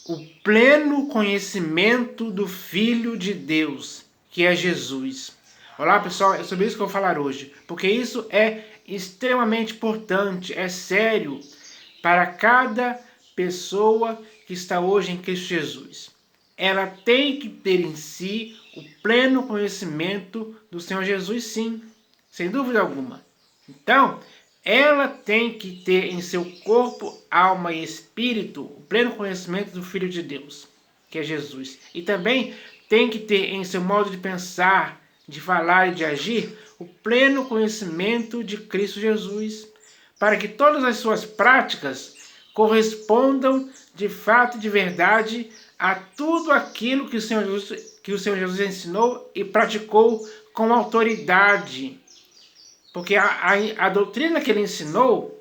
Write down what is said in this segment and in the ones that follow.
o pleno conhecimento do Filho de Deus, que é Jesus. Olá pessoal, é sobre isso que eu vou falar hoje, porque isso é extremamente importante, é sério para cada pessoa que está hoje em Cristo Jesus. Ela tem que ter em si o pleno conhecimento do Senhor Jesus, sim, sem dúvida alguma. Então, ela tem que ter em seu corpo, alma e espírito o pleno conhecimento do Filho de Deus, que é Jesus. E também tem que ter em seu modo de pensar, de falar e de agir o pleno conhecimento de Cristo Jesus, para que todas as suas práticas correspondam de fato e de verdade a tudo aquilo que o Senhor Jesus ensinou e praticou com autoridade. Porque a doutrina que ele ensinou,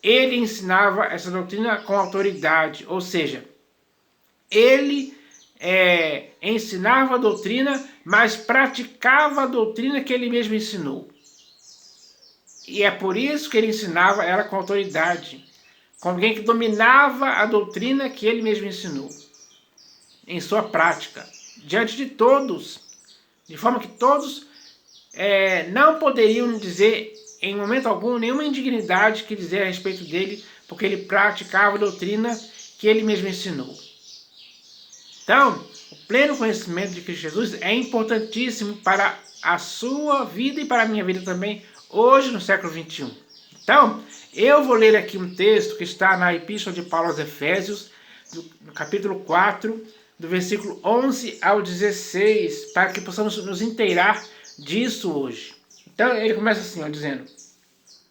ele ensinava essa doutrina com autoridade. Ou seja, ele ensinava a doutrina, mas praticava a doutrina que ele mesmo ensinou. E é por isso que ele ensinava ela com autoridade, com alguém que dominava a doutrina que ele mesmo ensinou, em sua prática, diante de todos, de forma que todos não poderiam dizer em momento algum nenhuma indignidade que dizer a respeito dele, porque ele praticava a doutrina que ele mesmo ensinou. Então, o pleno conhecimento de Cristo Jesus é importantíssimo para a sua vida e para a minha vida também, hoje no século XXI. Então, eu vou ler aqui um texto que está na Epístola de Paulo aos Efésios, no capítulo 4, do versículo 11 ao 16, para que possamos nos inteirar disso hoje. Então, ele começa assim, ó, dizendo,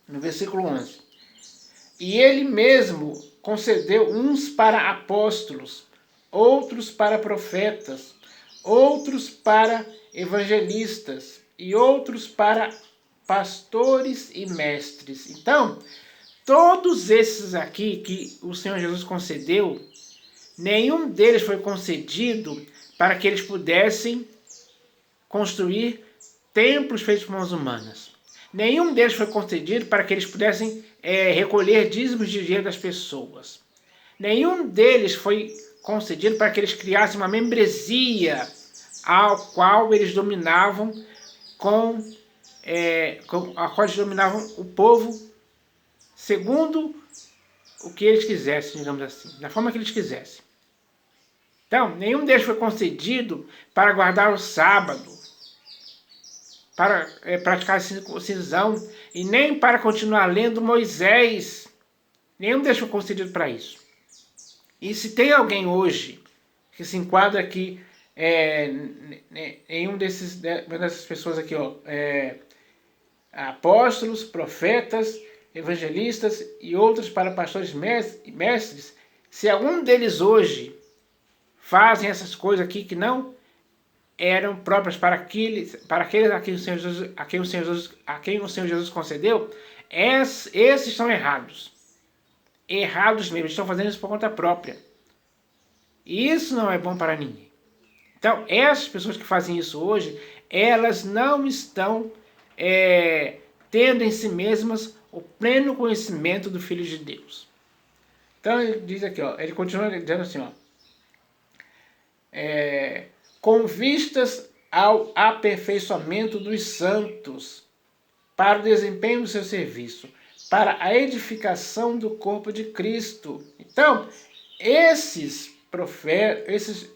no versículo 11, e ele mesmo concedeu uns para apóstolos, outros para profetas, outros para evangelistas e outros para pastores e mestres. Então, todos esses aqui que o Senhor Jesus concedeu, nenhum deles foi concedido para que eles pudessem construir templos feitos por mãos humanas. Nenhum deles foi concedido para que eles pudessem recolher dízimos de dinheiro das pessoas. Nenhum deles foi concedido para que eles criassem uma membresia ao qual eles dominavam a qual eles dominavam o povo segundo o que eles quisessem, digamos assim, da forma que eles quisessem. Então, nenhum deles foi concedido para guardar o sábado, para praticar a circuncisão e nem para continuar lendo Moisés. Nenhum deles foi concedido para isso. E se tem alguém hoje que se enquadra aqui em dessas pessoas aqui, ó, apóstolos, profetas, evangelistas e outros para pastores e mestres, se algum deles hoje fazem essas coisas aqui que não eram próprias para aqueles a quem o Senhor Jesus concedeu, esses estão errados. Errados mesmo, estão fazendo isso por conta própria. E isso não é bom para ninguém. Então, essas pessoas que fazem isso hoje, elas não estão tendo em si mesmas o pleno conhecimento do Filho de Deus. Então, ele diz aqui, ó, ele continua dizendo assim, ó, com vistas ao aperfeiçoamento dos santos, para o desempenho do seu serviço, para a edificação do corpo de Cristo. Então, esses profetas,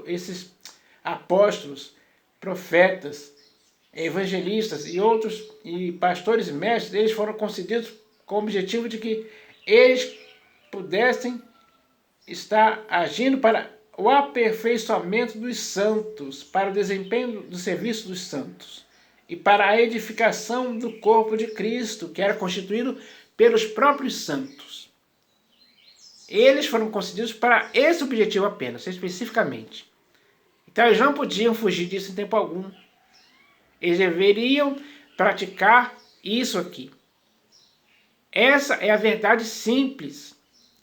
esses apóstolos, profetas, evangelistas e outros, e pastores e mestres, eles foram concedidos com o objetivo de que eles pudessem estar agindo para o aperfeiçoamento dos santos, para o desempenho do serviço dos santos e para a edificação do corpo de Cristo, que era constituído pelos próprios santos. Eles foram concedidos para esse objetivo apenas, especificamente. Então eles não podiam fugir disso em tempo algum. Eles deveriam praticar isso aqui. Essa é a verdade simples,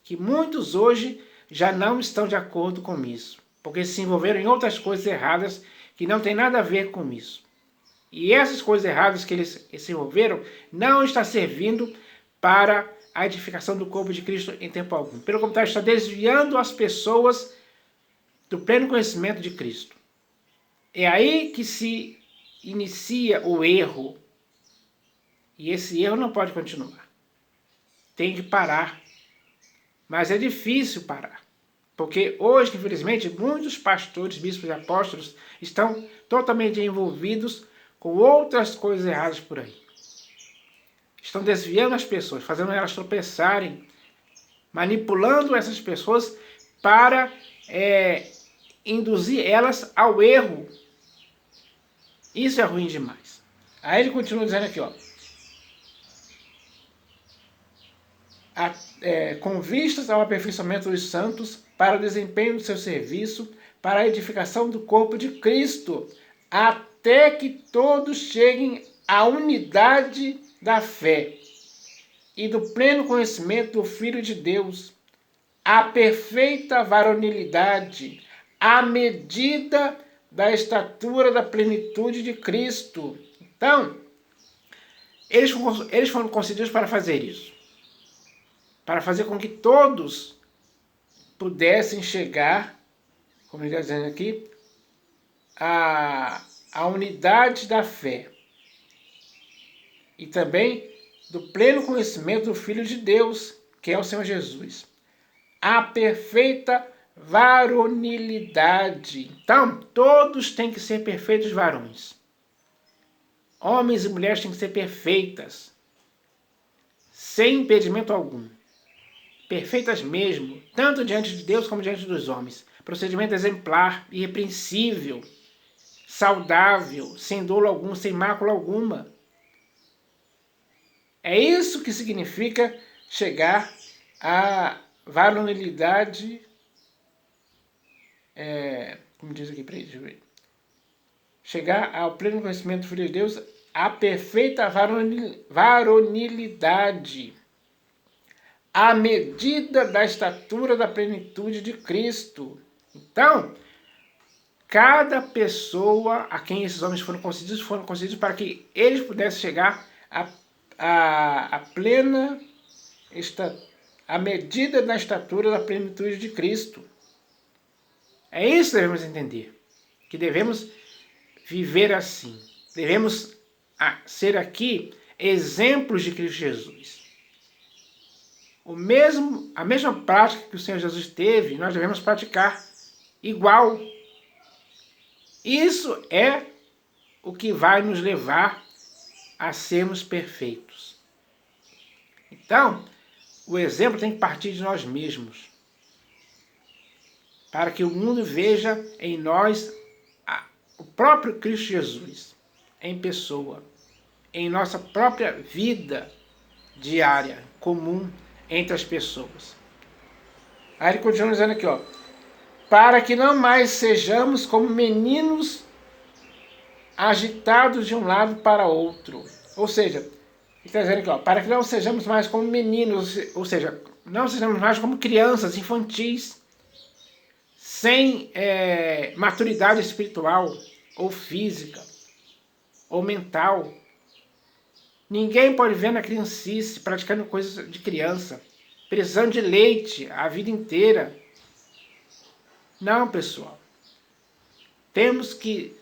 que muitos hoje já não estão de acordo com isso, porque se envolveram em outras coisas erradas que não tem nada a ver com isso. E essas coisas erradas que eles se envolveram não está servindo para a edificação do corpo de Cristo em tempo algum. Pelo contrário, está desviando as pessoas do pleno conhecimento de Cristo. É aí que se inicia o erro. E esse erro não pode continuar. Tem que parar. Mas é difícil parar. Porque hoje, infelizmente, muitos pastores, bispos e apóstolos estão totalmente envolvidos com outras coisas erradas por aí. Estão desviando as pessoas, fazendo elas tropeçarem, manipulando essas pessoas para induzir elas ao erro. Isso é ruim demais. Aí ele continua dizendo aqui, ó. Com vistas ao aperfeiçoamento dos santos, para o desempenho do seu serviço, para a edificação do corpo de Cristo, até que todos cheguem à unidade da fé e do pleno conhecimento do Filho de Deus, à perfeita varonilidade, à medida da estatura da plenitude de Cristo. Então, eles foram concedidos para fazer isso. Para fazer com que todos pudessem chegar, como ele está dizendo aqui, à unidade da fé. E também do pleno conhecimento do Filho de Deus, que é o Senhor Jesus. A perfeita varonilidade. Então, todos têm que ser perfeitos varões. Homens e mulheres têm que ser perfeitas, sem impedimento algum. Perfeitas mesmo, tanto diante de Deus como diante dos homens. Procedimento exemplar, irrepreensível, saudável, sem dolo algum, sem mácula alguma. É isso que significa chegar à varonilidade, como diz aqui para ele, chegar ao pleno conhecimento do Filho de Deus, à perfeita varonilidade, à medida da estatura da plenitude de Cristo. Então, cada pessoa a quem esses homens foram concedidos para que eles pudessem chegar à plena, à medida da estatura da plenitude de Cristo. É isso que devemos entender, que devemos viver assim. Devemos ser aqui exemplos de Cristo Jesus. A mesma prática que o Senhor Jesus teve, nós devemos praticar igual. Isso é o que vai nos levar a sermos perfeitos. Então, o exemplo tem que partir de nós mesmos, para que o mundo veja em nós o próprio Cristo Jesus, em pessoa, em nossa própria vida diária, comum, entre as pessoas. Aí ele continua dizendo aqui, ó, para que não mais sejamos como meninos agitados de um lado para outro. Ou seja, ele está dizendo aqui, ó, para que não sejamos mais como meninos, ou seja, não sejamos mais como crianças infantis, sem maturidade espiritual, ou física, ou mental. Ninguém pode ver na criancice praticando coisas de criança, precisando de leite a vida inteira. Não, pessoal. Temos que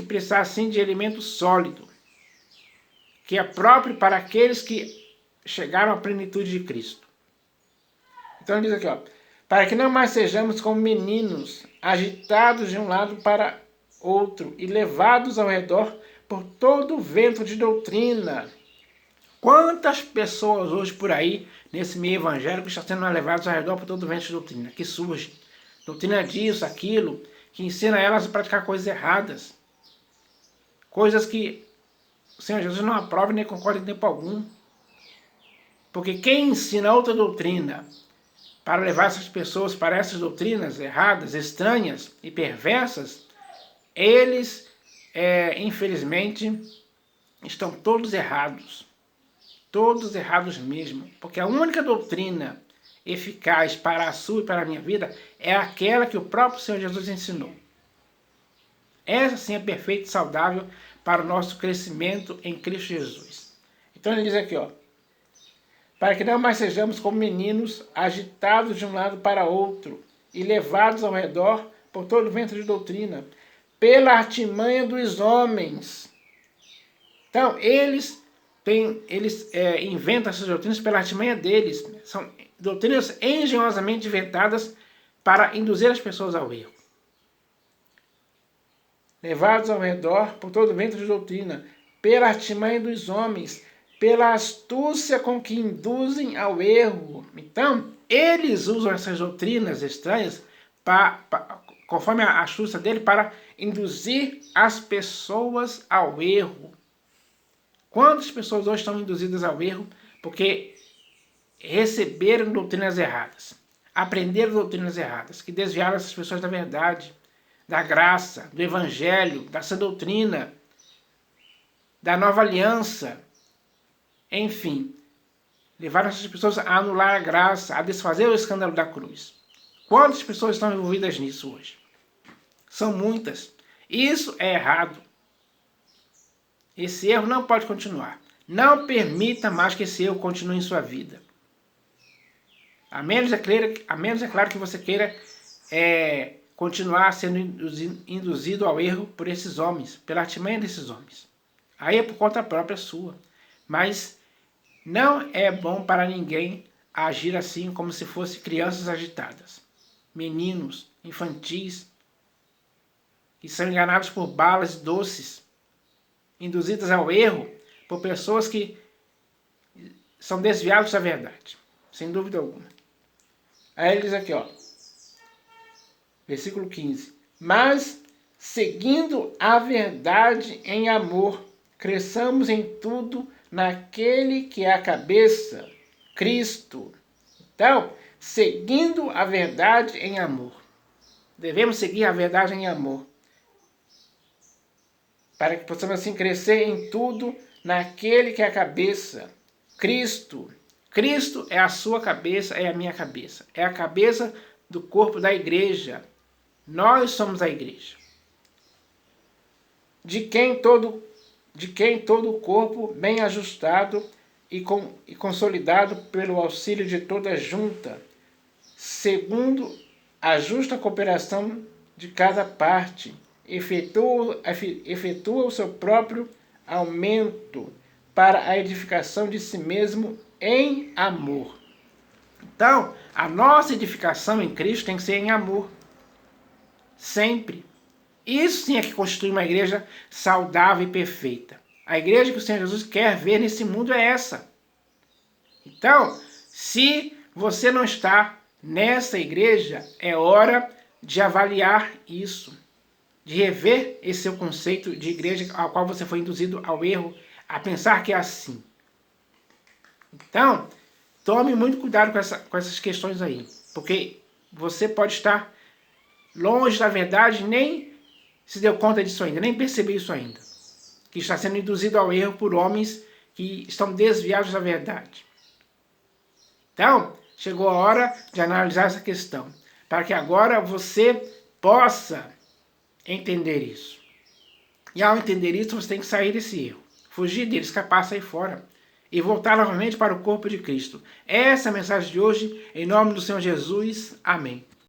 precisar sim de alimento sólido, que é próprio para aqueles que chegaram à plenitude de Cristo. Então ele diz aqui, ó, para que não mais sejamos como meninos, agitados de um lado para outro e levados ao redor por todo o vento de doutrina. Quantas pessoas hoje por aí, nesse meio evangélico, estão sendo levadas ao redor por todo o vento de doutrina, que surge. Doutrina disso, aquilo, que ensina elas a praticar coisas erradas. Coisas que o Senhor Jesus não aprova e nem concorda em tempo algum. Porque quem ensina outra doutrina para levar essas pessoas para essas doutrinas erradas, estranhas e perversas, eles, infelizmente, estão todos errados. Todos errados mesmo. Porque a única doutrina eficaz para a sua e para a minha vida é aquela que o próprio Senhor Jesus ensinou. Essa sim é perfeita e saudável para o nosso crescimento em Cristo Jesus. Então ele diz aqui, ó, para que não mais sejamos como meninos agitados de um lado para outro e levados ao redor por todo o vento de doutrina, pela artimanha dos homens. Então, eles inventam essas doutrinas pela artimanha deles. São doutrinas engenhosamente inventadas para induzir as pessoas ao erro. Levados ao redor por todo o vento de doutrina, pela artimanha dos homens, pela astúcia com que induzem ao erro. Então, eles usam essas doutrinas estranhas, conforme a astúcia dele, para induzir as pessoas ao erro. Quantas pessoas hoje estão induzidas ao erro porque receberam doutrinas erradas, aprenderam doutrinas erradas, que desviaram essas pessoas da verdade, da graça, do evangelho, da sã doutrina, da nova aliança, enfim, levaram essas pessoas a anular a graça, a desfazer o escândalo da cruz. Quantas pessoas estão envolvidas nisso hoje? São muitas. Isso é errado. Esse erro não pode continuar. Não permita mais que esse erro continue em sua vida. A menos é claro que você queira continuar sendo induzido ao erro por esses homens, pela artimanha desses homens. Aí é por conta própria sua. Mas não é bom para ninguém agir assim como se fossem crianças agitadas. Meninos, infantis, que são enganados por balas e doces, induzidas ao erro por pessoas que são desviados da verdade, sem dúvida alguma. Aí ele diz aqui, versículo 15. Mas, seguindo a verdade em amor, cresçamos em tudo naquele que é a cabeça, Cristo. Então, seguindo a verdade em amor. Devemos seguir a verdade em amor, para que possamos assim crescer em tudo naquele que é a cabeça, Cristo. Cristo é a sua cabeça, é a minha cabeça. É a cabeça do corpo da igreja. Nós somos a igreja. De quem todo o corpo, bem ajustado e consolidado pelo auxílio de toda junta, segundo a justa cooperação de cada parte, efetua o seu próprio aumento para a edificação de si mesmo em amor. Então, a nossa edificação em Cristo tem que ser em amor. Sempre. Isso sim é que constitui uma igreja saudável e perfeita. A igreja que o Senhor Jesus quer ver nesse mundo é essa. Então, se você não está nessa igreja, é hora de avaliar isso, de rever esse seu conceito de igreja ao qual você foi induzido ao erro, a pensar que é assim. Então, tome muito cuidado com essas questões aí, porque você pode estar longe da verdade, nem se deu conta disso ainda, nem percebeu isso ainda, que está sendo induzido ao erro por homens que estão desviados da verdade. Então, chegou a hora de analisar essa questão, para que agora você possa entender isso. E ao entender isso, você tem que sair desse erro, fugir dele, escapar, sair fora e voltar novamente para o corpo de Cristo. Essa é a mensagem de hoje, em nome do Senhor Jesus. Amém.